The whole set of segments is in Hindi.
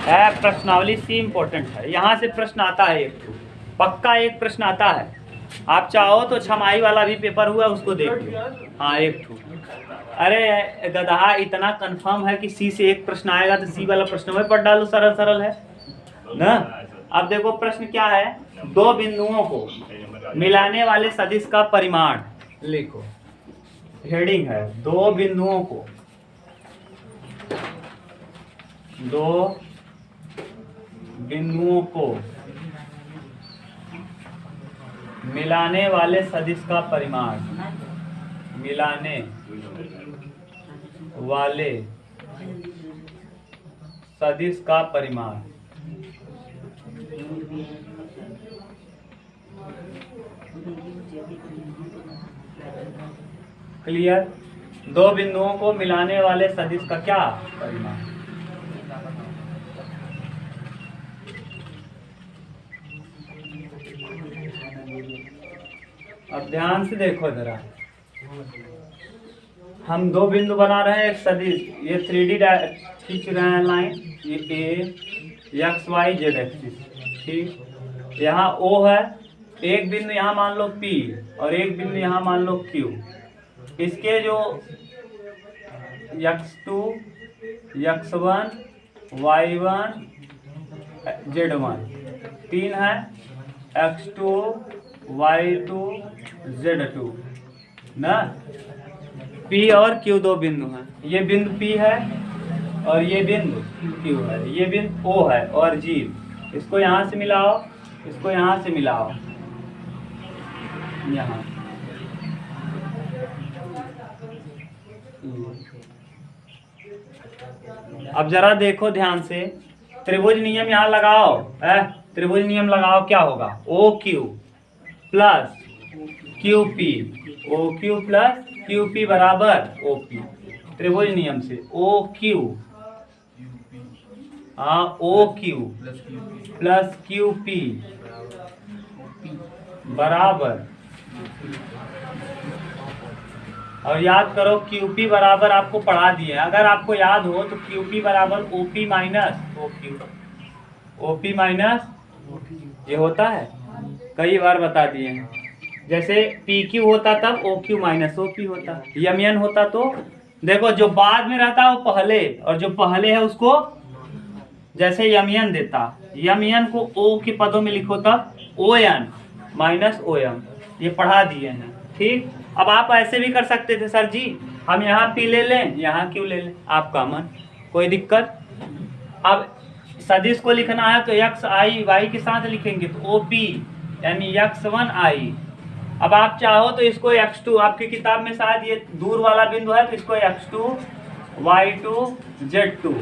है प्रश्नावली सी इम्पोर्टेंट है, यहाँ से प्रश्न आता है एक, पक्का एक प्रश्न आता है। आप चाहो तो छमाही वाला भी पेपर हुआ उसको देख लो। हाँ एक ठू, अरे गधा इतना कंफर्म है कि सी से एक प्रश्न आएगा तो सी वाला प्रश्न में पढ़ डालो, सरल सरल है ना। अब देखो प्रश्न क्या है, दो बिंदुओं को मिलाने वाले सदिश का परिमाण लिखो। हेडिंग है दो बिंदुओं को, दो बिंदुओं को मिलाने वाले सदिश का परिमाण, मिलाने वाले सदिश का परिमाण। क्लियर, दो बिंदुओं को मिलाने वाले सदिश का क्या परिमाण। अब ध्यान से देखो जरा, हम दो बिंदु बना रहे हैं एक सदिश, ये 3D खींच रहे हैं लाइन, ये ए एक्स वाई जेड एक्सिस, ठीक। यहाँ O है, एक बिंदु यहाँ मान लो P और एक बिंदु यहाँ मान लो Q। इसके जो x2 x1 y1 z1 तीन है, x2 y2 z2 ना। P और Q दो बिंदु हैं, ये बिंदु P है और ये बिंदु Q है, ये बिंदु O है और G। इसको यहाँ से मिलाओ, इसको यहाँ से मिलाओ, यहाँ अब जरा देखो ध्यान से, त्रिभुज नियम यहाँ लगाओ, त्रिभुज नियम लगाओ, क्या होगा OQ plus QP, OQ plus QP बराबर OP। त्रिभुज नियम से OQ, हाँ OQ प्लस QP बराबर, और याद करो QP बराबर आपको पढ़ा दिए, अगर आपको याद हो तो QP बराबर OP minus OQ, OP minus ये होता है, कई बार बता दिए हैं। जैसे PQ होता तब OQ माइनस OP होता, यमन होता तो देखो जो बाद में रहता है वो पहले, और जो पहले है उसको जैसे यमन देता, यमन को O के पदों में लिखो तब ON माइनस OM, ये पढ़ा दिए हैं, ठीक। अब आप ऐसे भी कर सकते थे, सर जी हम यहाँ P ले लें, यहाँ Q ले लें, आपका मन, कोई दिक्कत। अब सदिश को लिखना है तो x i y के साथ लिखेंगे तो OP यानी x1i। अब आप चाहो तो इसको x2, आपकी किताब में शायद ये दूर वाला बिंदु है तो इसको x2 y2 z2,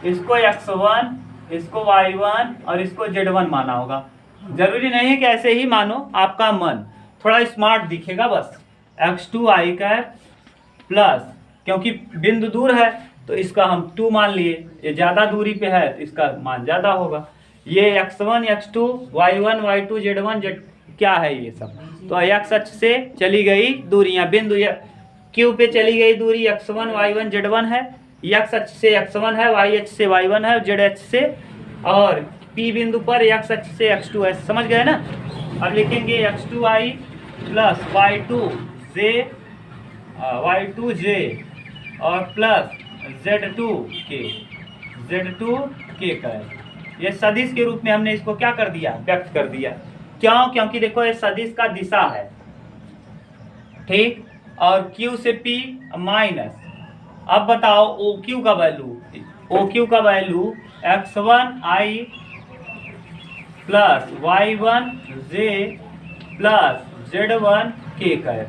इसको x1, इसको y1 और इसको z1 माना होगा। जरूरी नहीं है कि ऐसे ही मानो, आपका मन, थोड़ा स्मार्ट दिखेगा बस। x2i कैप प्लस, क्योंकि बिंदु दूर है तो इसका हम 2 मान लिए, ये ज़्यादा दूरी पे है तो इसका मान ज़्यादा होगा। ये x1 x2 y1 y2 z1 z क्या है ये सब, तो x अक्ष से चली गई दूरियां, बिंदु Q पे चली गई दूरी x1 y1 z1 है, x अक्ष से x1 है, y अक्ष से y1 है, z अक्ष से, और P बिंदु पर x अक्ष से x2 है, समझ गए ना। अब लिखेंगे x2i प्लस y2j और प्लस z2k का, ये सदिश के रूप में हमने इसको क्या कर दिया, व्यक्त कर दिया। क्यों, क्योंकि देखो ये सदिश का दिशा है, ठीक, और Q से P माइनस। अब बताओ OQ का वैल्यू, OQ का value x1i plus y1j plus z1k का है,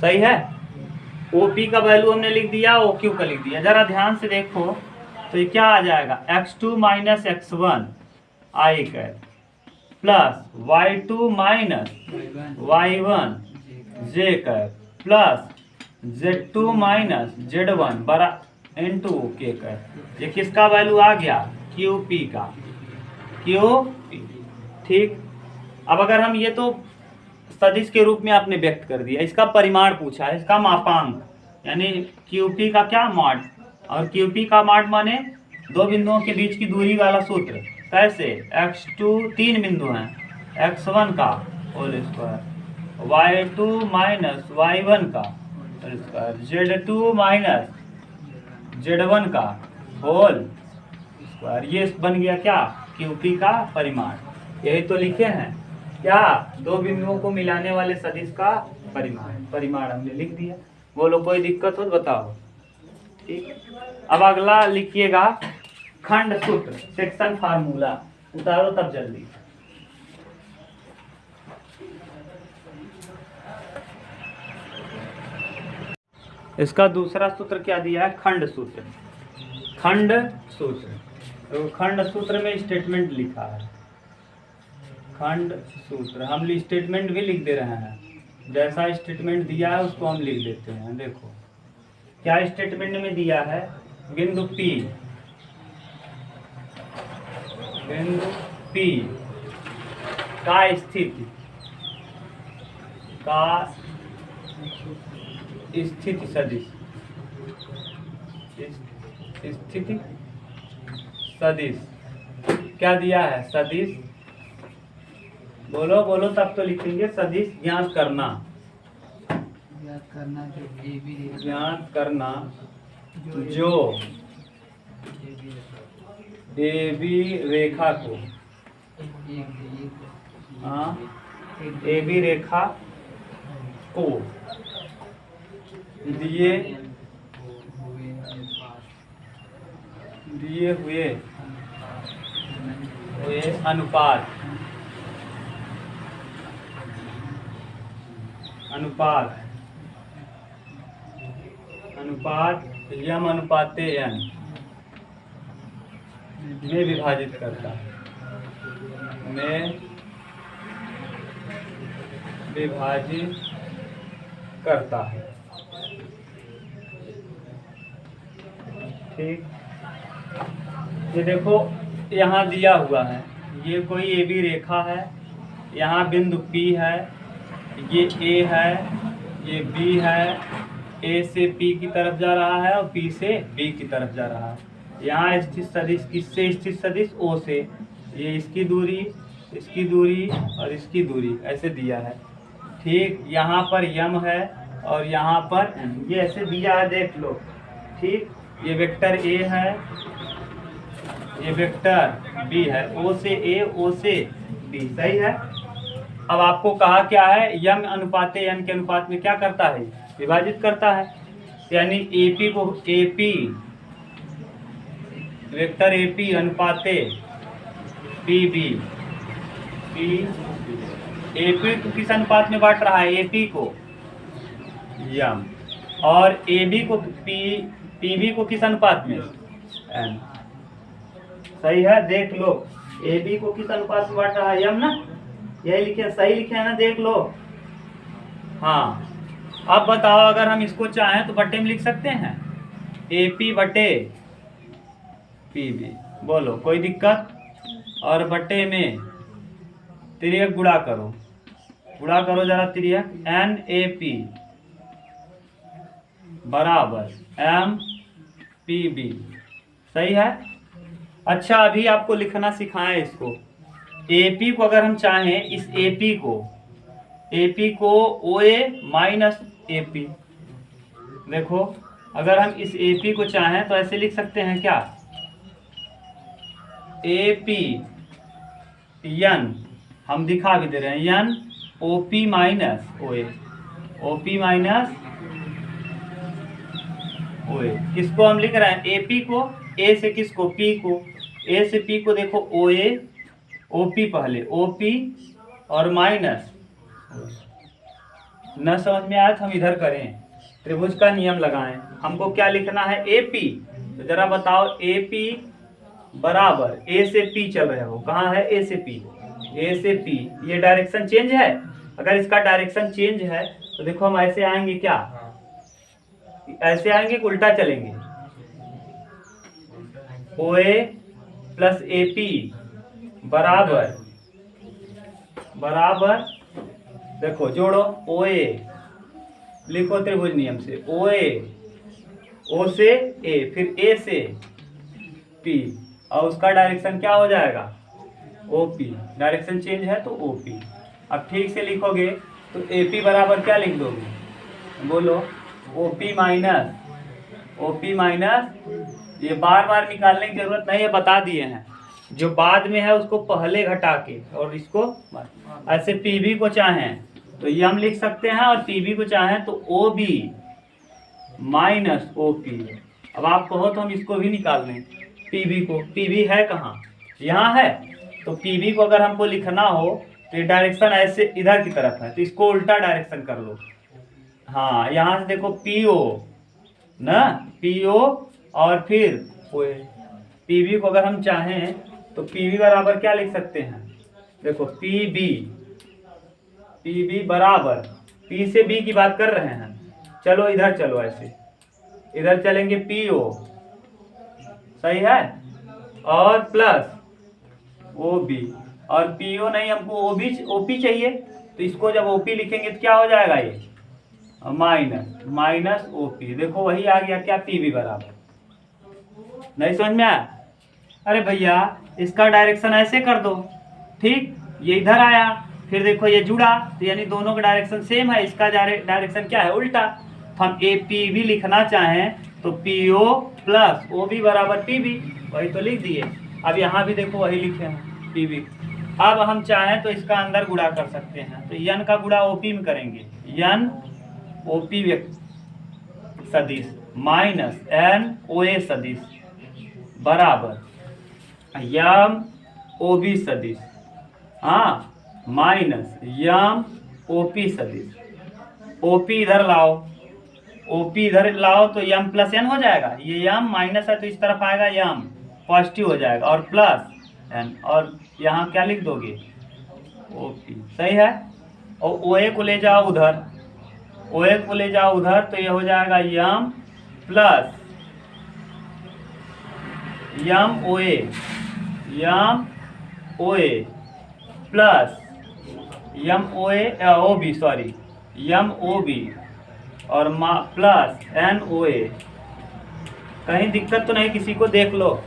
सही है। OP का वैल्यू हमने लिख दिया, OQ का लिख दिया। जरा ध्यान से देखो तो ये क्या आ जाएगा, x2 minus x1 i cap plus y2 minus y1 j cap plus z2 minus z1 बरा इंटू k कैप। ये किसका वैल्यू आ गया, QP का, QP, ठीक। अब अगर हम ये तो सदिश के रूप में आपने व्यक्त कर दिया, इसका परिमाण पूछा है, इसका मापांक, यानी QP का क्या मान, और QP का मान माने दो बिंदुओं के बीच की दूरी वाला सूत्र। कैसे? x2 तीन बिंदु हैं, x1 का whole square, y2 minus y1 का whole square, z2 minus z1 का होल स्क्वायर। ये बन गया क्या? QP का परिमाण। यही तो लिखे हैं क्या? दो बिंदुओं को मिलाने वाले सदिश का परिमाण हमने लिख दिया। बोलो कोई दिक्कत हो तो बताओ। ठीक, अब अगला लिखिएगा खंड सूत्र, सेक्शन फार्मूला। उतारो तब जल्दी। इसका दूसरा सूत्र क्या दिया है? खंड सूत्र। खंड सूत्र, तो खंड सूत्र में स्टेटमेंट लिखा है। खंड सूत्र हम स्टेटमेंट भी लिख दे रहे हैं, जैसा स्टेटमेंट दिया है उसको हम लिख देते हैं। देखो क्या स्टेटमेंट में दिया है? बिंदु P का स्थिति सदिश, स्थिति सदिश क्या दिया है? सदिश, बोलो बोलो तब तो लिखेंगे। सदिश ज्ञात करना, ज्ञात करना जो AB रेखा को, AB रेखा को दिए हुए अनुपात यम अनुपाते n में विभाजित करता है, में विभाजित करता है। ठीक, ये देखो यहाँ दिया हुआ है, ये कोई AB रेखा है, यहाँ बिंदु P है, ये A है, ये B है, A से P की तरफ जा रहा है और P से B की तरफ जा रहा है। यहाँ स्थित सदिश, किससे स्थित सदिश? O से। ये इसकी दूरी, इसकी दूरी और इसकी दूरी ऐसे दिया है। ठीक, यहाँ पर यम है और यहाँ पर n, ये ऐसे दिया है, देख लो। ठीक, ये वेक्टर A है, ये वेक्टर B है, O से A, O से B, सही है। अब आपको कहा क्या है? यम अनुपाते n के अनुपात में क्या करता है? विभाजित करता है। यानी AP को, AP vector AP अनुपाते PB, AP को किस अनुपात में बांट रहा है? AP को यम, और AB को PB को किस अनुपात में? n, सही है। देख लो, AB को किस अनुपात में बांट रहा है? यम ना, यही लिखे, सही लिखे है ना, देख लो। हाँ, अब बताओ, अगर हम इसको चाहें तो बट्टे में लिख सकते हैं, AP बटे PB। बोलो कोई दिक्कत? और बट्टे में तिर्यक गुणा करो, गुणा करो जरा तिर्यक, NAP बराबर MPB, सही है। अच्छा, अभी आपको लिखना सिखाएं इसको। AP को अगर हम चाहें, इस AP को OA माइनस AP, देखो अगर हम इस AP को चाहें तो ऐसे लिख सकते हैं क्या? AP n, हम दिखा भी दे रहे हैं, n OP minus OA, OP minus OA। किसको हम लिख रहे हैं? AP को। A से किसको? P को। A से P को देखो OA, OP पहले, OP और माइनस। न समझ में आया तो हम इधर करें, त्रिभुज का नियम लगाएं। हमको क्या लिखना है? AP, तो जरा बताओ, AP बराबर A से P चल रहे हो, कहाँ है? A से P, A से P, ये डायरेक्शन चेंज है। अगर इसका डायरेक्शन चेंज है तो देखो हम ऐसे आएंगे क्या? ऐसे आएंगे कि उल्टा चलेंगे? OA प्लस AP बराबर देखो जोड़ो, OA लिखो त्रिभुज नियम से, OA, O से A, फिर A से P, और उसका डायरेक्शन क्या हो जाएगा, OP, डायरेक्शन चेंज है तो OP। अब ठीक से लिखोगे तो AP बराबर क्या लिख दोगे, बोलो, OP माइनस, ये बार बार निकालने की जरूरत नहीं है, बता दिए हैं, जो बाद में है उसको पहले घटा के, और इसको ऐसे PB को चाहें तो यम लिख सकते हैं, और PB को चाहें तो OB माइनस OP। अब आप कहो तो हम इसको भी निकाल लें, PB को, PB है कहाँ, यहाँ है, तो PB को अगर हमको लिखना हो तो ये डायरेक्शन ऐसे इधर की तरफ है, तो इसको उल्टा डायरेक्शन कर लो। हाँ, यहाँ से देखो PO ना, PO और फिर PB को अगर हम चाहें तो PB बराबर क्या लिख सकते हैं, देखो PB बराबर, P से B की बात कर रहे हैं, चलो इधर चलो, ऐसे इधर चलेंगे, PO सही है, और प्लस OB, और PO नहीं, हमको OP चाहिए, तो इसको जब OP लिखेंगे तो क्या हो जाएगा, ये माइनस OP। देखो वही आ गया क्या, PB बराबर, नहीं समझ में आया, अरे भैया इसका डायरेक्शन ऐसे कर दो, ठीक, ये इधर आया, फिर देखो ये जुड़ा, तो यानी दोनों का डायरेक्शन सेम है, इसका डायरेक्शन क्या है, उल्टा। तो हम APB लिखना चाहें तो PO प्लस OB बराबर PB, वही तो लिख दिए। अब यहाँ भी देखो वही लिखे हैं, PB। अब हम चाहें तो इसका अंदर गुणा कर सकते हैं, तो n का गुणा OP में करेंगे, n OP सदिश माइनस n OA सदिश बराबर यम OB सदिश, हाँ, माइनस यम OP सदिश। OP इधर लाओ, OP इधर लाओ तो यम प्लस n हो जाएगा, ये यम माइनस है तो इस तरफ आएगा यम, पॉजिटिव हो जाएगा, और प्लस n, और यहाँ क्या लिख दोगे, OP, सही है। और OA को ले जाओ उधर, OA को ले जाओ उधर, तो ये हो जाएगा यम प्लस यम OA प्लस यम OB, सॉरी, यम OB और प्लस n OA। कहीं दिक्कत तो नहीं किसी को, देख लो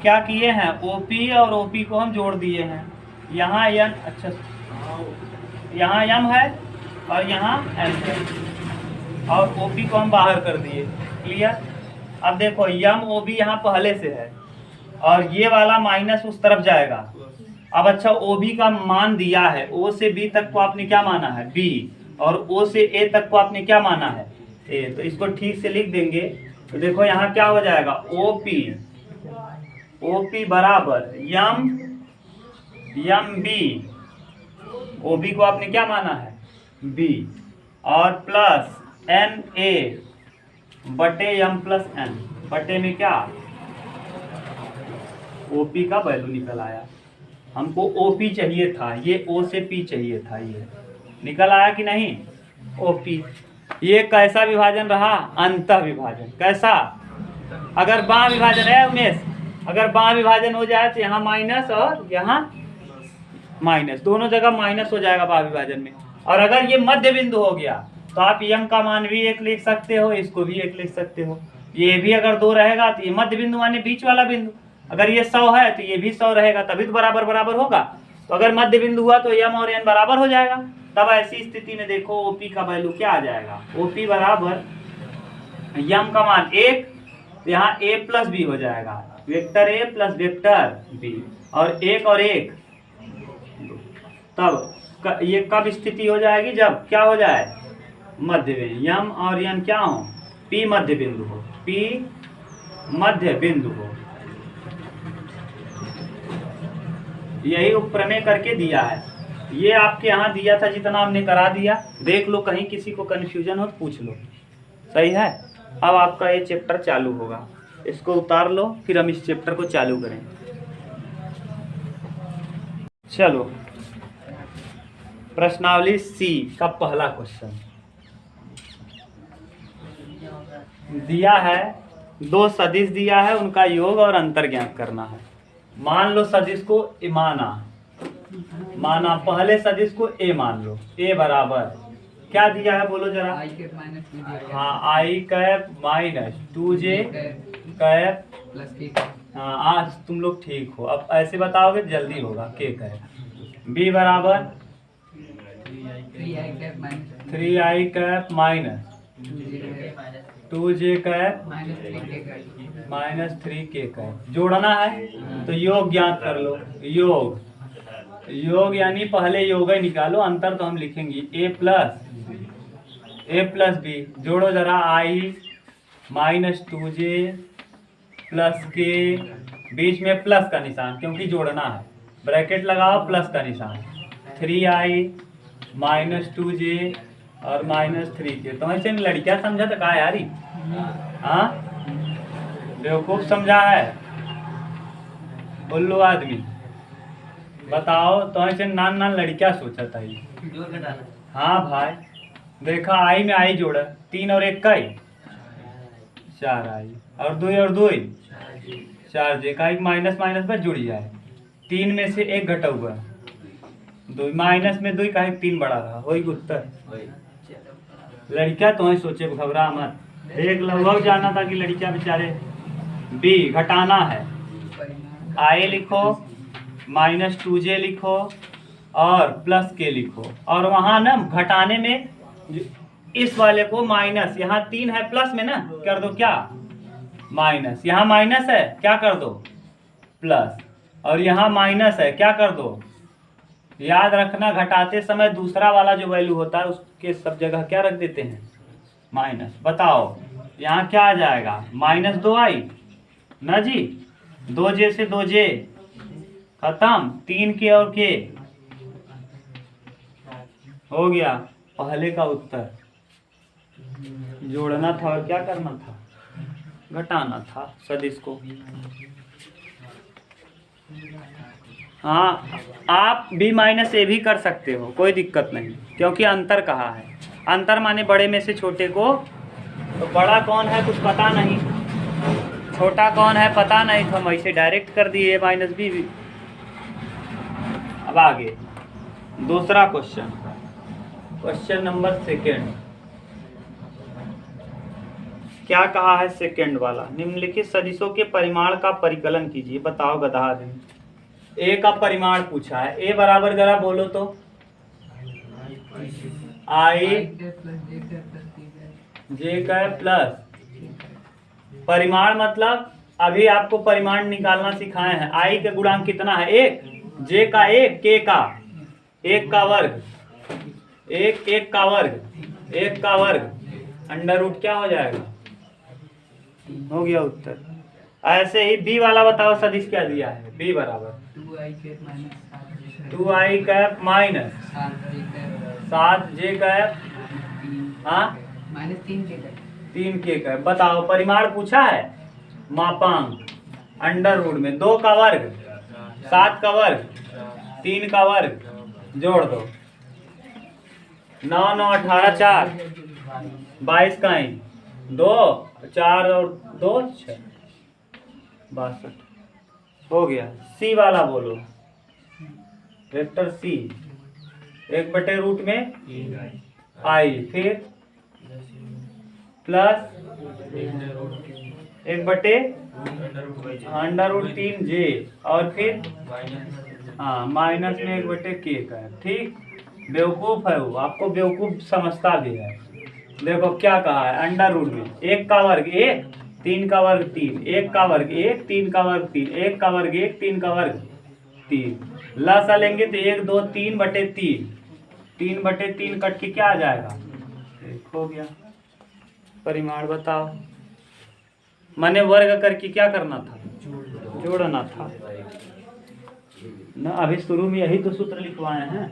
क्या किए हैं, OP और OP को हम जोड़ दिए हैं, यहाँ n, अच्छा यहाँ m है और यहाँ n है, और OP को हम बाहर कर दिए, क्लियर। अब देखो यम OB यहाँ पहले से है, और ये वाला माइनस उस तरफ जाएगा। अब अच्छा, OB का मान दिया है, O से B तक को आपने क्या माना है, B, और O से A तक को आपने क्या माना है, A, तो इसको ठीक से लिख देंगे, तो देखो यहाँ क्या हो जाएगा, OP बराबर यम B, OB को आपने क्या माना है, B, और प्लस NA बटे यम प्लस n, बटे में क्या, OP का वैल्यू निकल आया। हमको OP चाहिए था, ये O से P चाहिए था, ये निकल आया कि नहीं, OP। ये कैसा विभाजन रहा, अंतः विभाजन। कैसा, अगर बाँ विभाजन है उमेश, अगर बाँ विभाजन हो जाए तो यहाँ माइनस और यहाँ माइनस, दोनों जगह माइनस हो जाएगा बाँ विभाजन में। और अगर ये मध्य बिंदु हो गया तो आप यम का मान भी 1 लिख सकते हो, इसको भी 1 लिख सकते हो। ये भी अगर 2 रहेगा तो ये मध्य बिंदु माने बीच वाला बिंदु, अगर ये 100 है तो ये भी 100 रहेगा, तभी तो बराबर बराबर होगा। तो अगर मध्य बिंदु हुआ तो यम और n बराबर हो जाएगा। तब ऐसी स्थिति में देखो OP का वैल्यू क्या आ जाएगा, OP बराबर यम का मान 1, तो यहाँ A प्लस B हो जाएगा, vector A plus vector B, और 1 और 1, तब ये कब स्थिति हो जाएगी, जब क्या हो जाए, मध्य बिंदु, यम और n क्या हो, P मध्य बिंदु हो, P मध्य बिंदु हो। यही उपप्रमेय करके दिया है, ये आपके यहाँ दिया था, जितना हमने करा दिया, देख लो, कहीं किसी को कन्फ्यूजन हो तो पूछ लो, सही है। अब आपका ये चैप्टर चालू होगा, इसको उतार लो, फिर हम इस चैप्टर को चालू करें। चलो, प्रश्नावली C का पहला क्वेश्चन दिया है, 2 सदिश दिया है, उनका योग और अंतर ज्ञात करना है। मान लो सदिश को A माना, पहले सदिश को A मान लो, A बराबर क्या दिया है, बोलो जरा, हाँ, I cap minus 2J cap plus के। हाँ आज तुम लोग ठीक हो। अब ऐसे बताओगे जल्दी होगा। के कहे बी बराबर 3i cap minus 2j cap minus 3k cap. जोड़ना है तो योग ज्ञात कर लो। योग यानी पहले योग ही निकालो, अंतर तो हम लिखेंगे a प्लस बी। जोड़ो जरा i माइनस 2j प्लस के, बीच में प्लस का निशान क्योंकि जोड़ना है, ब्रैकेट लगाओ प्लस का निशान। 3i माइनस 2j और माइनस 3k। तो ऐसे लड़कियां समझा तो कहा यारी, हाँ बेवकूफ समझा है। उल्लू आदमी बताओ तो ऐसे नान नान लड़कियां सोचा था ये। हाँ भाई देखा, आई में आई जोड़ा 3 और 1 का ही 4i और 2 और 2 4j का एक माइनस माइनस पर जुड़ जाए। 3 में से 1 घटा हुआ 2 माइनस में 2 का 3 बड़ा रहा, वही उत्तर। लड़कियां तो ही सोचे, घबरा मत। एक लगभग जाना था कि लड़कियां बेचारे बी घटाना है, i लिखो माइनस 2j लिखो और प्लस के लिखो, और वहां ना घटाने में इस वाले को माइनस, यहाँ 3 है प्लस में ना, कर दो क्या माइनस, यहाँ माइनस है क्या कर दो प्लस, और यहाँ माइनस है क्या कर दो। याद रखना घटाते समय दूसरा वाला जो वैल्यू होता है उसके सब जगह क्या रख देते हैं माइनस। बताओ यहाँ क्या आ जाएगा माइनस 2i ना जी, 2j से 2j खत्म, 3k और k हो गया। पहले का उत्तर जोड़ना था और क्या करना था, घटाना था सदिश को। हाँ आप b माइनस ए भी कर सकते हो, कोई दिक्कत नहीं, क्योंकि अंतर कहा है। अंतर माने बड़े में से छोटे को, तो बड़ा कौन है कुछ पता नहीं, छोटा कौन है पता नहीं, तो हम ऐसे डायरेक्ट कर दिए माइनस बी। अब आगे दूसरा क्वेश्चन, क्वेश्चन नंबर 2 क्या कहा है सेकंड वाला। निम्नलिखित सदिशों के परिमाण का परिकलन कीजिए। बताओ गधा आदमी। ए का परिमाण पूछा है, ए बराबर जरा बोलो तो आई जे का प्लस परिमाण, मतलब अभी आपको परिमाण निकालना सिखाए हैं। आई का गुणांक कितना है 1, जे का 1, के का 1 का वर्ग, 1 का वर्ग, 1 का वर्ग, अंडर रूट क्या हो जाएगा, हो गया उत्तर। ऐसे ही बी वाला बताओ सदिश क्या दिया है। बी बराबर 2i cap minus 7j cap हाँ माइनस 3k कैप। बताओ परिमाण पूछा है, मापांक अंडर रूट में 2 का वर्ग, 7 का वर्ग, 3 का वर्ग, जोड़ दो 9 9 18 4 22 का ही 2 4 और 2 6 62 हो गया। सी वाला बोलो, वेक्टर सी 1/रूट में आई, फिर प्लस 1/√3j और फिर हाँ माइनस में 1/k का है। ठीक, बेवकूफ़ है वो, आपको बेवकूफ़ समझता भी है। देखो क्या कहा है, अंडर रूट में 1 का वर्ग 1, 3 का वर्ग 3, 1 का वर्ग 1, 3 का वर्ग 3, 1 का वर्ग 1, 3 का वर्ग 3, लसा लेंगे तो 1 2 3/3, 3/3 कट के क्या आ जाएगा, हो गया। परिमाण बताओ, मैंने वर्ग करके क्या करना था, जोड़ना था ना। अभी शुरू में यही तो सूत्र लिखवाए हैं,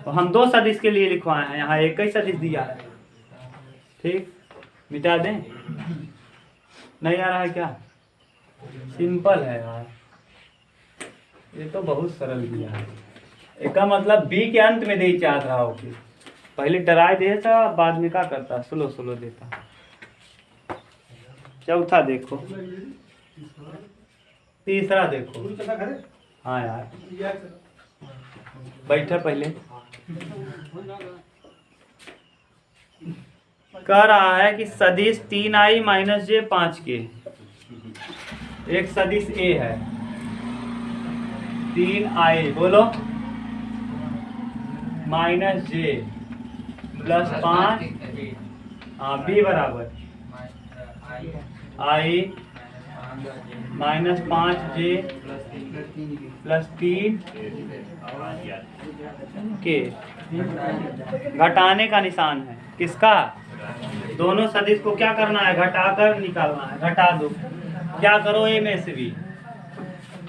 तो हम 2 सदिश के लिए लिखवाए हैं, यहाँ एक ही सदिश दिया है। ठीक, मिटा दें, नहीं आ रहा है क्या, सिंपल है यार, ये तो बहुत सरल दिया है। इसका मतलब बी के अंत में दे चाहत रहा हो कि पहले डराए देता, बाद में क्या करता, स्लो स्लो देता। चौथा देखो, तीसरा देखो। हाँ यार बैठा पहले। कह रहा है कि सदिश 3i माइनस j 5k एक सदिश ए है, 3i बोलो माइनस जे प्लस 5, हाँ बी बराबर आई माइनस 5j प्लस 3 के। घटाने का निशान है किसका? दोनों सदिश को क्या करना है? घटाकर निकालना है। घटा दो, क्या करो ए में से भी,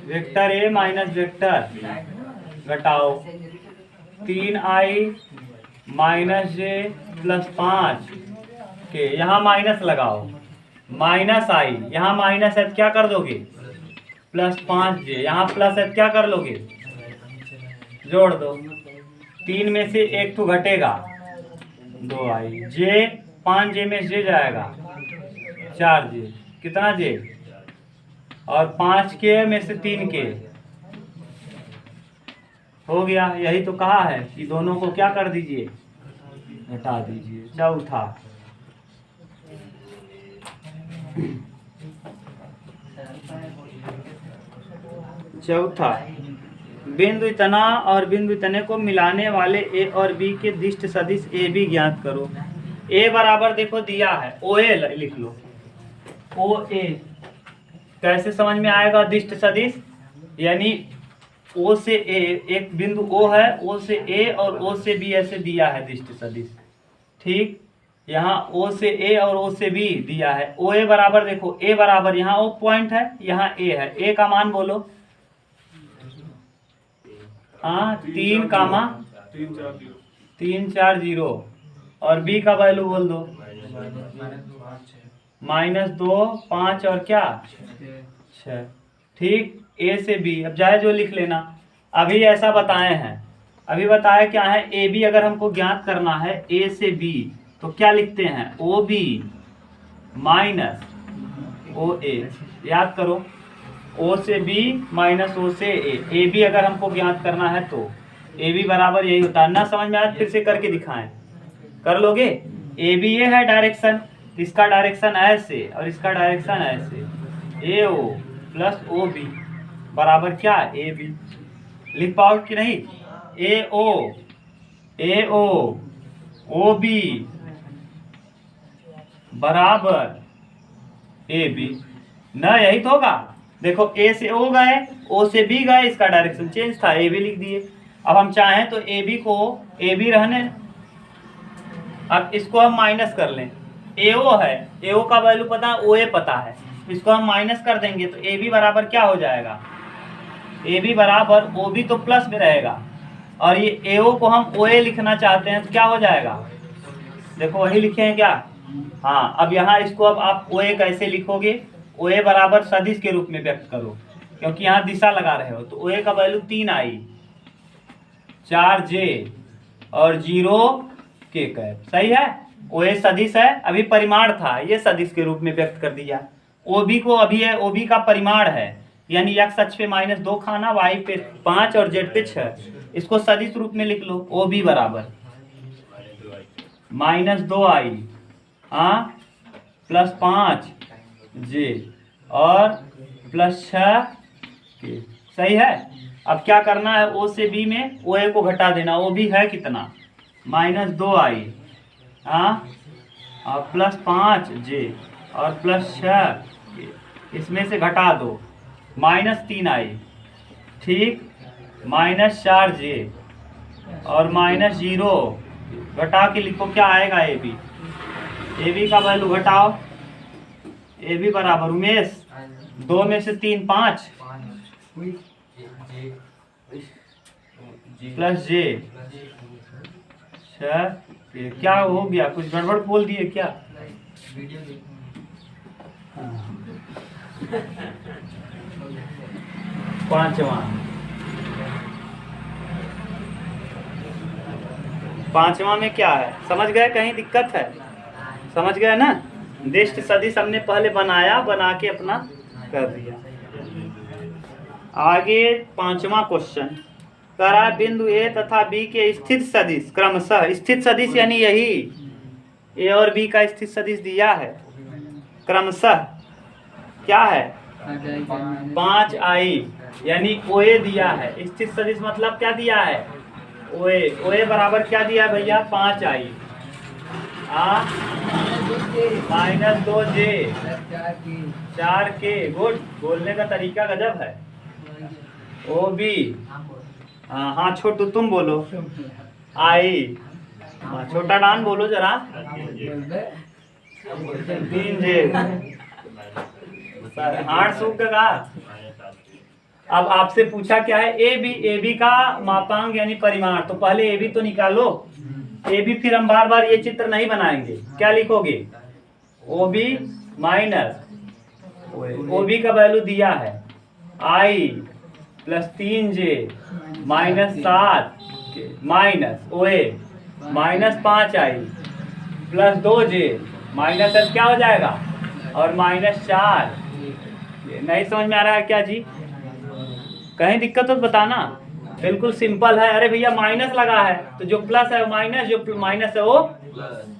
वेक्टर ए माइनस वेक्टर घटाओ 3i माइनस जे प्लस 5 के, यहाँ माइनस लगाओ, माइनस आई, यहाँ माइनस है तो क्या कर दोगे? प्लस 5j, यहाँ प्लस है तो क्या कर लोगे? जोड़ दो, 3 में से एक तो घटेगा, 2i, जे 5j में जे जाएगा 4j, कितना j? और 5 के में से 3 के हो गया। यही तो कहा है कि दोनों को क्या कर दीजिए? घटा दीजिए। चौथा, बिंदु इतना और बिंदु इतने को मिलाने वाले ए और बी के दिष्ट सदिश ए बी ज्ञात करो। ए बराबर देखो दिया है, ओ ए लिख लो, ओ ए कैसे समझ में आएगा? दिष्ट सदिश यानी ओ से ए, एक बिंदु ओ है, ओ से ए और ओ से बी ऐसे दिया है दिष्ट सदिश, ठीक। यहाँ ओ से ए और ओ से बी दिया है। ओ ए बराबर देखो, ए बराबर यहाँ ओ पॉइंट है, यहाँ ए है, ए का मान बोलो, हाँ 3 कामा 3 4 0, और बी का वैल्यू बोल दो -2 5 और क्या 6, ठीक। ए से बी अब जाए जो लिख लेना। अभी ऐसा बताए हैं, अभी बताया क्या है? ए बी अगर हमको ज्ञात करना है ए से बी तो क्या लिखते हैं? ओ बी माइनस ओ ए, याद करो, ओ से बी माइनस ओ से ए बी अगर हमको ज्ञात करना है तो ए बी बराबर यही होता है। ना समझ में आया फिर से करके दिखाएं, कर लोगे? ए बी ये है डायरेक्शन, इसका डायरेक्शन ऐसे और इसका डायरेक्शन ऐसे, ए ओ प्लस ओ बी बराबर क्या? A B. लिख पाओ कि नहीं? ए ओ बी बराबर ए बी, ना यही तो होगा। देखो ए से ओ गए, ओ से बी गए, इसका डायरेक्शन चेंज था, ए बी लिख दिए। अब हम चाहें तो ए बी को ए बी रहने, अब इसको हम माइनस कर लें, ए ओ है, ए ओ का वैल्यू पता है, ओ ए पता है, इसको हम माइनस कर देंगे तो ए बी बराबर क्या हो जाएगा? ए बी बराबर ओ बी तो प्लस में रहेगा, और ये ए ओ को हम ओ ए लिखना चाहते हैं तो क्या हो जाएगा? देखो वही लिखे हैं क्या? हाँ। अब यहाँ इसको अब आप ओ ए कैसे लिखोगे? ओ ए बराबर सदिश के रूप में व्यक्त करो, क्योंकि यहाँ दिशा लगा रहे हो, तो ओ ए का वैल्यू 3i 4j और 0 के कैप, सही है। ओ ए सदिश है, अभी परिमाण था, ये सदिश के रूप में व्यक्त कर दिया। ओ बी को अभी है, ओ बी का परिमाण है, यानी x अक्ष पे -2 खाना, y पे 5 और z पे 6, इसको सदिश रूप में लिख लो। ओ बी बराबर -2i प्लस 5j और प्लस 6 के, सही है। अब क्या करना है? ओ से बी में ओ ए को घटा देना। ओ बी है कितना? -2i और प्लस 5j और प्लस 6, इसमें से घटा दो -3i, ठीक, -4j और -0, घटा के लिखो क्या आएगा? ए बी, ए बी का वैल्यू घटाओ, ए बी बराबर उमेश 2 में से 3 5 प्लस जे 6, क्या हो गया? कुछ गड़बड़ बोल दिए क्या? पांचवा में क्या है? समझ गए? कहीं दिक्कत है? समझ गए ना? दिष्ट सदिश हमने पहले बनाया, बना के अपना कर दिया। आगे 5वां क्वेश्चन करा, बिंदु ए तथा बी के स्थित सदिश क्रमशः, स्थित सदिश यानी यही ए और बी का स्थित सदिश दिया है, क्रमशः क्या है? 5i, यानी OA दिया है। स्थित सदिश मतलब क्या दिया है? OA बराबर क्या दिया है भैया? 5i minus 2j 4k। Good, बोलने का तरीका गजब है। OB, हाँ छोटू तुम बोलो। I, छोटा डान बोलो जरा। 3j, 8 सूख का। अब आपसे पूछा क्या है? AB का मापांक यानी परिमाण। तो पहले AB तो निकालो। AB फिर हम बार बार ये चित्र नहीं बनाएंगे। क्या लिखोगे? OB माइनस OB का वैल्यू दिया है I plus 3j minus 7 minus OA minus 5i plus 2j minus क्या हो जाएगा? और माइनस 4। नहीं समझ में आ रहा है क्या जी? कहीं दिक्कत हो तो बताना। बिल्कुल सिंपल है। अरे भैया माइनस लगा है तो जो प्लस है वो माइनस, जो माइनस है वो।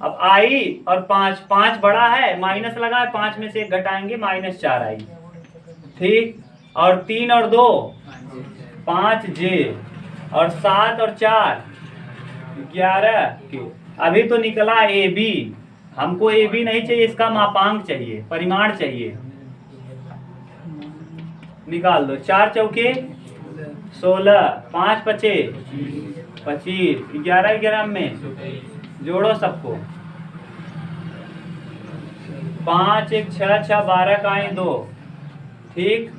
अब आई और 5 बड़ा है, माइनस लगा है, 5 में से 1 घटाएंगे, माइनस 4i। ठीक, और 3 और 2 5j और 7 और 4 11। अभी तो निकला AB। हमको AB नहीं चाहिए, इसका मापांक चाहिए, परिमाण चाहिए। निकाल दो। 4 चौके 16, 5 पचे 25, 11 में जोड़ो सबको। 5 1 6 6 12 का 2। ठीक,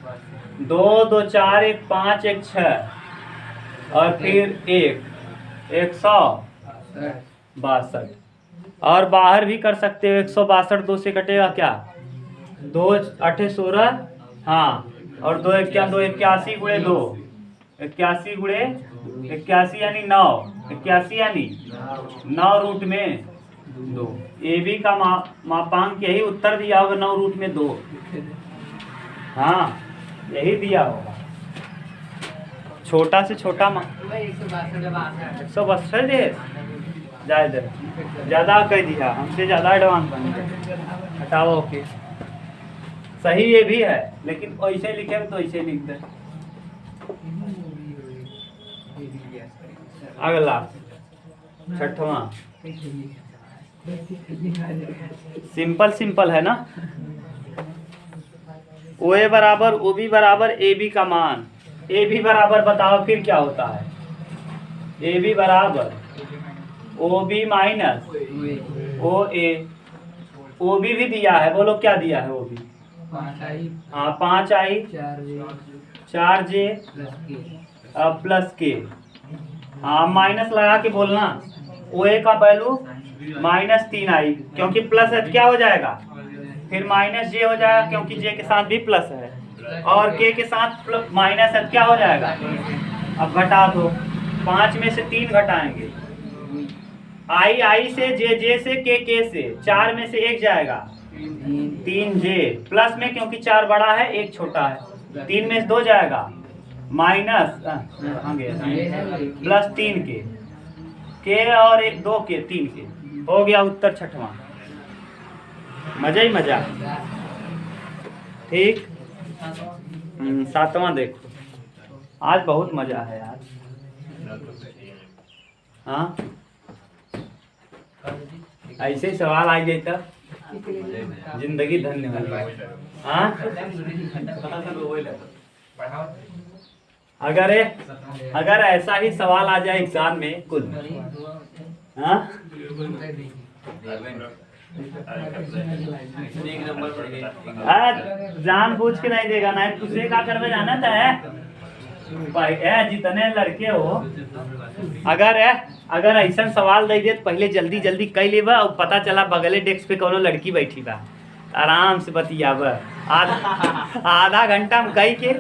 2 2 4 1 5 1 6 और फिर 162। और बाहर भी कर सकते हो। 162 2 से कटेगा क्या? 2 8 16, हाँ, और 2 81 गुणे 2, 81 गुणे 81 यानी 9, 81 यानी 9 रूट में 2। AB का मापांक यही उत्तर दिया होगा, 9 रूट में 2। हाँ, यही दिया होगा। छोटा से छोटा 162 दे ज्यादा कह दिया, हमसे ज्यादा एडवांस बन गया। हटाओ। ओके, सही ये भी है, लेकिन ऐसे लिखे तो ऐसे लिख दे। अगला 6वां सिंपल है ना। OA बराबर OB बराबर AB का मान। AB बराबर बताओ फिर क्या होता है? AB बराबर OB माइनस OA। OB भी दिया है, बोलो क्या दिया है? OB 5i 4j plus k। हाँ, माइनस लगा के बोलना। OA का वैल्यू माइनस 3i, क्योंकि प्लस है क्या हो जाएगा? फिर माइनस j हो जाएगा, क्योंकि j के साथ भी प्लस है, और k के साथ माइनस है क्या हो जाएगा? अब घटा दो। 5 में से 3 घटाएंगे। I से J से K से 4 में से 1 जाएगा, 3j प्लस में, क्योंकि 4 बड़ा है 1 छोटा है, 3 में से 2 जाएगा, माइनस प्लस 3k और 2k 3k। हो गया उत्तर 6वां। मजा ही मजा। ठीक, 7वां देखो। आज बहुत मजा है यार। हाँ, ऐसे सवाल आ जाए तब जिंदगी धन्य हो जाए। हाँ, अगर ऐसा ही सवाल आ जाए एग्जाम में कुल, हाँ, जानबूझ के नहीं देगा ना। तुझे क्या करवे जाना था? जितने लड़के हो, अगर ऐसा सवाल दे दे तो पहले जल्दी जल्दी कई लेबा, और पता चला बगले डेस्क पे कोनो लड़की बैठी बा, आराम से बतियाब। आधा घंटा में कई के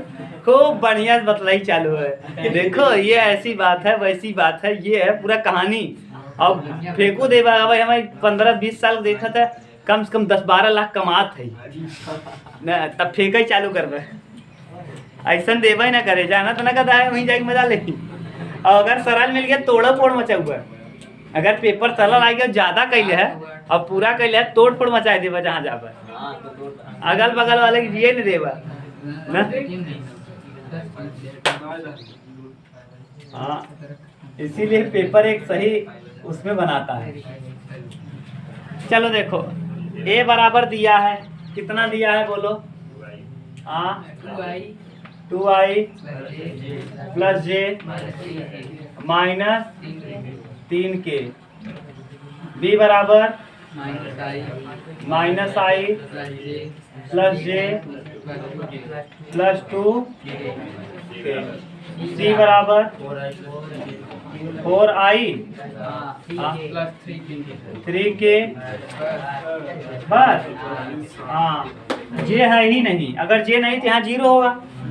खूब बढ़िया बतलाई चालू है कि देखो ये ऐसी बात है, वैसी बात है, ये है पूरा कहानी। अब फेंको देबा। भाई हमारी 15-20 साल देखा था, कम से कम 10-12 लाख कमात है न, तब फेंका ही चालू करबे। ऐसा देवा ही ना करे, जाना तो ना कहता है वहीं जाके मजा ले। और अगर सरल मिल गया तोड़ा फोड़ मचा हुआ है। अगर पेपर सरल आ गया ज्यादा कैले है और पूरा कैले है, तोड़ फोड़ मचा देवा जहाँ जाबा। अगल बगल वाले के ये नहीं देवा, ना? हाँ, इसीलिए पेपर एक सही उसमें बनाता है। चलो देखो, ए बराबर दिया है, कितना दिया है बोलो? हाँ, 2i प्लस जे माइनस 3k। बी बराबर माइनस आई प्लस जे प्लस 2k। सी बराबर 4i 3k। बस, हाँ, जे है ही नहीं, अगर जे नहीं तो यहाँ 0 होगा।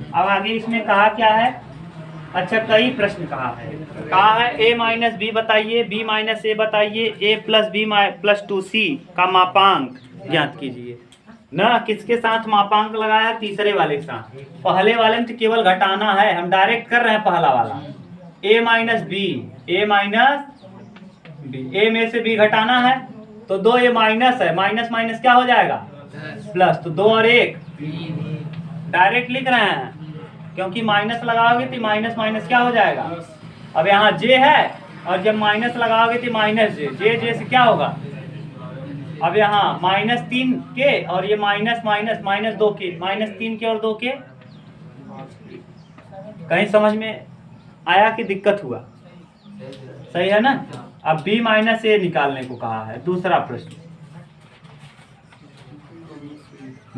अब आगे इसमें कहा क्या है? अच्छा, कई प्रश्न कहा है ए माइनस बी बताइए, बी माइनस ए बताइए, ए प्लस बी प्लस 2c का मापांक ज्ञात कीजिए। ना किसके साथ मापांक लगाया है? तीसरे वाले के साथ। पहले वाले में तो केवल घटाना है, हम डायरेक्ट कर रहे हैं पहला वाला। ए माइनस बी, ए माइनस बी, ए में से बी घटाना है तो 2 ए माइनस है, माइनस माइनस क्या हो जाएगा? प्लस। तो 2 और 1 डायरेक्ट लिख रहे हैं, क्योंकि माइनस लगाओगे तो माइनस माइनस क्या हो जाएगा? अब यहाँ जे है और जब माइनस लगाओगे तो माइनस जे, जे से क्या होगा? अब यहाँ -3k और ये माइनस माइनस -2k, -3k और 2k। कहीं समझ में आया कि दिक्कत हुआ? सही है ना? अब b माइनस ए निकालने को कहा है, दूसरा प्रश्न।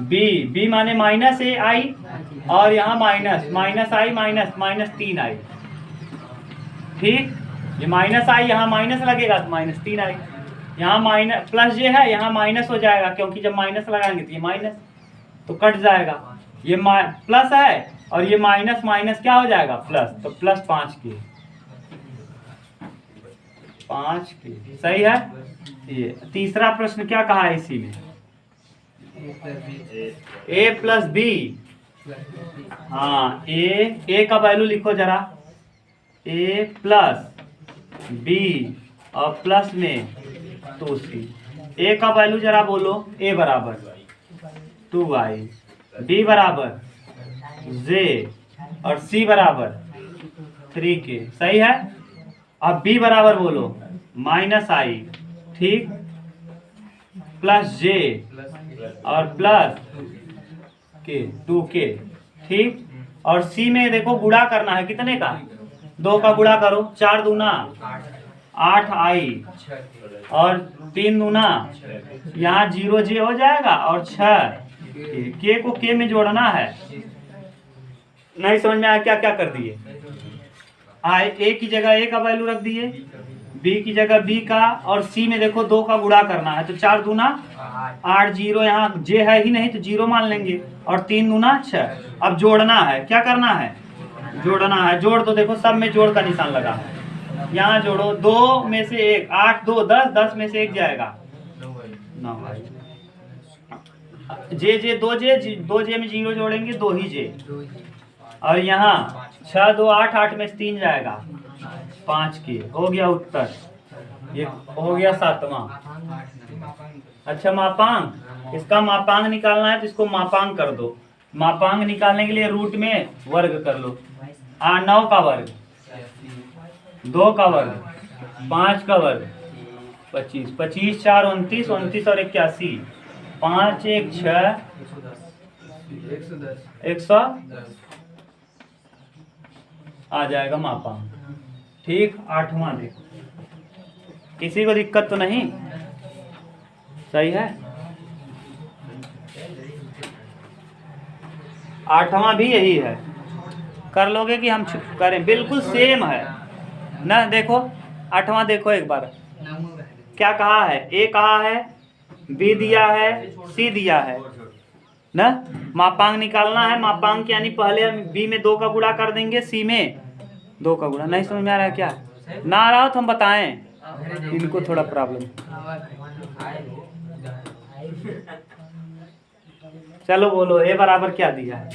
b माने माइनस ए आई और यहाँ माइनस आई माइनस 3i। ठीक, ये माइनस आई यहाँ माइनस लगेगा तो -3i। यहाँ माइनस प्लस जे है, यहाँ माइनस हो जाएगा, क्योंकि जब माइनस लगाएंगे तो ये माइनस तो कट जाएगा। ये प्लस है और ये माइनस माइनस क्या हो जाएगा? प्लस। तो प्लस 5k। सही है? ये तीसरा प्रश्न क्या कहा है इसी में? a plus B. हाँ, ए का वैल्यू लिखो जरा, a प्लस बी और प्लस में 2c। a का वैल्यू जरा बोलो। a बराबर 2i, b बराबर j और c बराबर 3k। सही है? अब b बराबर बोलो -i, ठीक, प्लस j और प्लस के 2k, ठीक। और c में देखो गुणा करना है, कितने का? 2 का गुणा करो, 4 दूना 8i और 3 दूना यहाँ 0j हो जाएगा और 6 k को k में जोड़ना है। नहीं समझ में आया? क्या क्या कर दिए? a की जगह a का वैल्यू रख दिए, b की जगह b का, और c में देखो 2 का गुणा करना है, तो 4 दूना 8, 0 यहाँ j है ही नहीं तो 0 मान लेंगे, और 3 दूना 6। अब जोड़ना है, क्या करना है? जोड़ना है। जोड़ तो देखो सब में जोड़ का निशान लगा है, यहाँ जोड़ो, 2 में से 1, 8 2 10, 10 में से 1 जाएगा 9। दो जे में 0 जोड़ेंगे 2 ही जे, और यहाँ 6 2 8, 8 में से 3 जाएगा 5k। हो गया उत्तर, ये हो गया 7वां। अच्छा, मापांक, इसका मापांक निकालना है तो इसको मापांक कर दो। मापांक निकालने के लिए रूट में वर्ग कर लो। 9 का वर्ग, 2 का वर्ग, 5 का वर्ग 25, 25 4 29, 29 और 81, 5 1 6 110 आ जाएगा मापांक। ठीक, 8वां देखो, किसी को दिक्कत तो नहीं? सही है? 8वां भी यही है, कर लोगे कि हम करें? बिल्कुल सेम है ना। देखो 8वां देखो एक बार, क्या कहा है? ए कहा है, बी दिया है, सी दिया है ना। मापांक निकालना है। मापांक यानी पहले बी में 2 का गुणा कर देंगे, सी में 2 का गुणा। नहीं समझ में आ रहा है क्या? ना आ रहा हो तो हम बताएं, इनको थोड़ा प्रॉब्लम। चलो बोलो, ए बराबर क्या दिया है?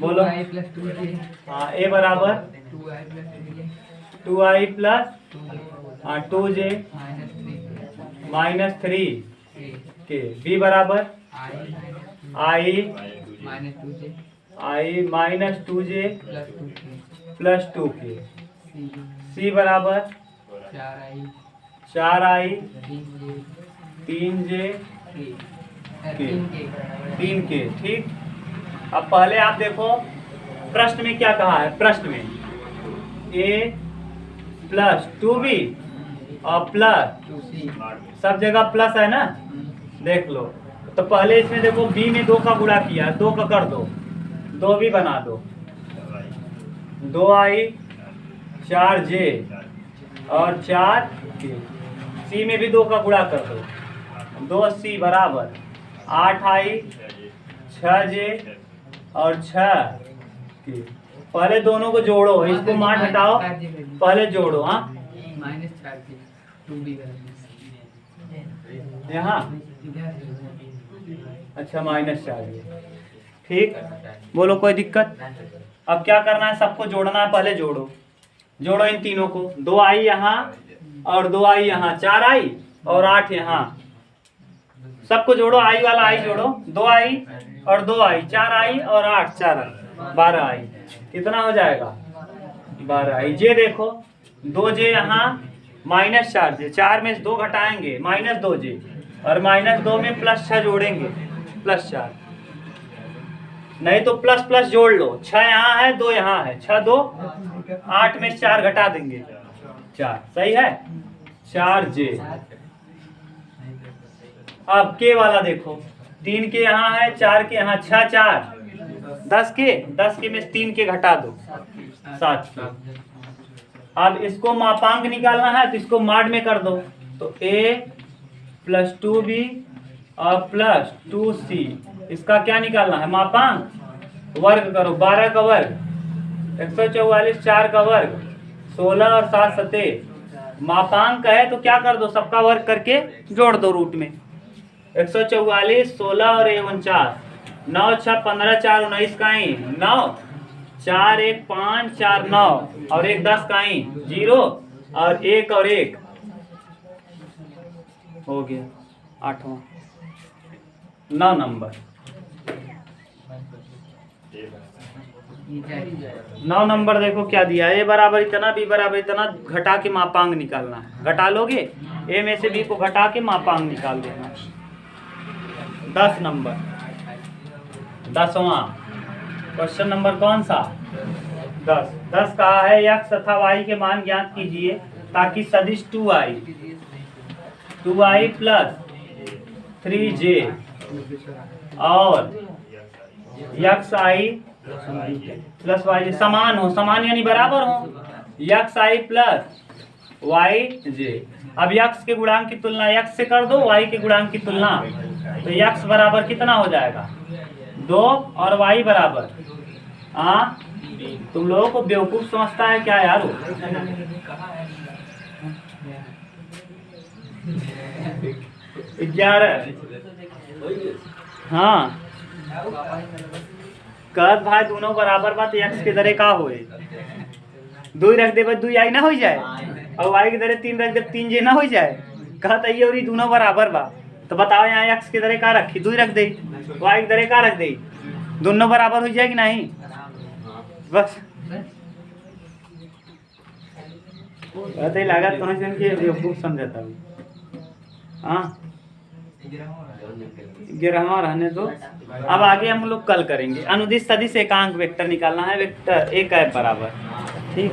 बोलो। हाँ, ए बराबर 2i प्लस 2j -3 के। बी बराबर i -2j I minus 2j plus 2k plus 2k सी बराबर 4i 4i 3j 3k 3k। ठीक। अब पहले आप देखो प्रश्न में क्या कहा है। प्रश्न में a प्लस 2b और प्लस 2c सब जगह प्लस है ना, देख लो। तो पहले इसमें देखो b में 2 का गुणा किया, 2 का कर दो, 2 भी बना दो, 2i 4j और 4k। सी में भी 2 का गुणा कर दो, 2c बराबर 8i 6j और 6k। पहले दोनों को जोड़ो, इसको मान हटाओ, पहले जोड़ो। हाँ -4j 2b यहाँ अच्छा -4j। ठीक, बोलो कोई दिक्कत। अब क्या करना है, सबको जोड़ना है। पहले जोड़ो, जोड़ो इन तीनों को। 2i यहाँ और 2i यहाँ, 4i और 8 यहाँ। सबको जोड़ो, आई वाला आई जोड़ो, 2i और 2i, 4i और 8, 4i 12i। कितना हो जाएगा 12i। जे देखो 2j यहाँ -4j, 4 में 2 घटाएंगे -2j और -2 में +6 जोड़ेंगे +4। नहीं तो प्लस प्लस जोड़ लो, 6 यहाँ है 2 यहाँ है, 6 2 8 में 4 घटा देंगे 4। सही है 4j। अब के वाला देखो, 3 के यहाँ है, 4 के यहाँ, 6 4 10 के में 3 के घटा दो 7 के। अब इसको मापांक निकालना है तो इसको माड में कर दो, तो a प्लस 2b और प्लस 2c। इसका क्या निकालना है, मापांक। वर्ग करो, 12 का वर्ग 144, 4 का वर्ग 16 और 7 27। मापांक है तो क्या कर दो, सबका वर्ग करके जोड़ दो रूट में। 144 16 और 49, 9 6 15 4 19 का ही 9, 4 1 5 4 9 और 1 10 का ही 0 और 1 और 1 हो गया 8वां 9 नंबर। 9 नंबर देखो क्या दिया, a बराबर इतना b बराबर इतना, घटा के मापांक निकालना है। घटा लोगे, a में से b को घटा के मापांक निकाल देना। 10 नंबर 10वां क्वेश्चन नंबर कौन सा 10 कहा है x तथा y के मान ज्ञात कीजिए ताकि सदिश 2i प्लस 3j और xi प्लस y समान हो, समान यानी बराबर हो, xi प्लस yj। अब x के गुणांक की तुलना x से कर दो, y के गुणांक की तुलना, तो x बराबर कितना हो जाएगा 2 और y बराबर तुम लोगों को बेवकूफ समझता है क्या यार। 11 हाँ कहत भाई दोनों बराबर बात, x के दरे का होए 2 रख दे, 2 आई ना हो जाए, और y के दरे 3 रख दे, 3 जे ना हो जाए। कहत आइए और ये दोनों बराबर बा, तो बताओ यहाँ x के दरे का रखी, 2 रख दे, y के दरे का रख दे, दोनों बराबर हो जाएगी नहीं। बस कहते लागत कौन से के बेवकूफ समझाता हूँ। हाँ 11वां रहने दो। अब आगे हम लोग कल करेंगे। अनुदिश सदिश एकांक वेक्टर निकालना है, वेक्टर एक है बराबर। ठीक।